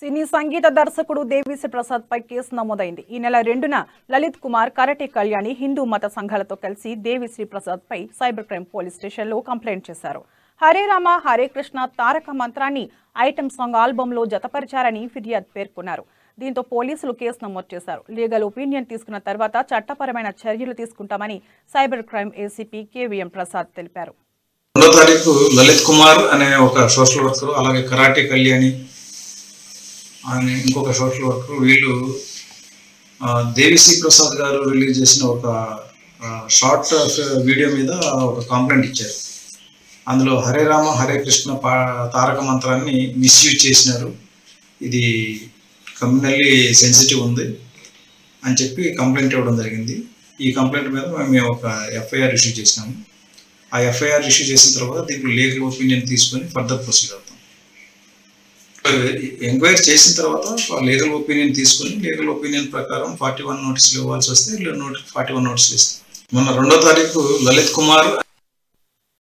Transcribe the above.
సినీ సంగీత దర్శకుడు దేవిశ్రీ ప్రసాద్ పై కేసు నమోదైంది. ఈ నెల 2న లలిత్ కుమార్, కరాటే కళ్యాణి, హిందూ మత సంఘాలతో కలిసి దేవిశ్రీ ప్రసాద్ పై సైబర్ క్రైమ్ పోలీస్ స్టేషన్లో కంప్లైంట్ చేశారు. హరే రామ హరే కృష్ణ తారక మంత్రాన్ని ఐటమ్ సాంగ్ ఆల్బంలో జతపరిచారని ఫిర్యాదు పేర్కొన్నారు. దీంతో పోలీసులు కేసు నమోదు చేశారు. లీగల్ ఒపీనియన్ తీసుకున్న తర్వాత చట్టపరమైన చర్యలు తీసుకుంటామని cyber crime ACP KVM Prasad తెలిపారు. 2వ తారీఖు లలిత్ కుమార్ అనే ఒక సోషల్ వర్కర్, అలాగే కరాటే కళ్యాణి అనే ఇంకొక సోషల్ వర్కర్, వీళ్ళు దేవిశ్రీ ప్రసాద్ గారు రిలీజ్ చేసిన ఒక షార్ట్ వీడియో మీద ఒక కంప్లైంట్ ఇచ్చారు. అందులో హరే రామ హరే కృష్ణ తారక మంత్రాన్ని మిస్యూజ్ చేసినారు, ఇది కమ్యూనల్లీ సెన్సిటివ్ ఉంది అని చెప్పి కంప్లైంట్ ఇవ్వడం జరిగింది. ఈ కంప్లైంట్ మీద మేము ఒక ఎఫ్ఐఆర్ ఇష్యూ చేసినాము. ఆ ఎఫ్ఐఆర్ ఇష్యూ చేసిన తర్వాత దీనికి లీగల్ ఒపీనియన్ తీసుకొని ఫర్దర్ ప్రొసీడ్ అవుతాం. ఎంక్వైరీ చేసిన తర్వాత లీగల్ ఒపీనియన్ తీసుకొని లీగల్ ఒపీనియన్ ప్రకారం 41 నోటీసులు ఇవ్వాల్సి వస్తే 41 నోటీసులు ఇస్తాం. మొన్న 2వ తారీఖు లలిత్ కుమార్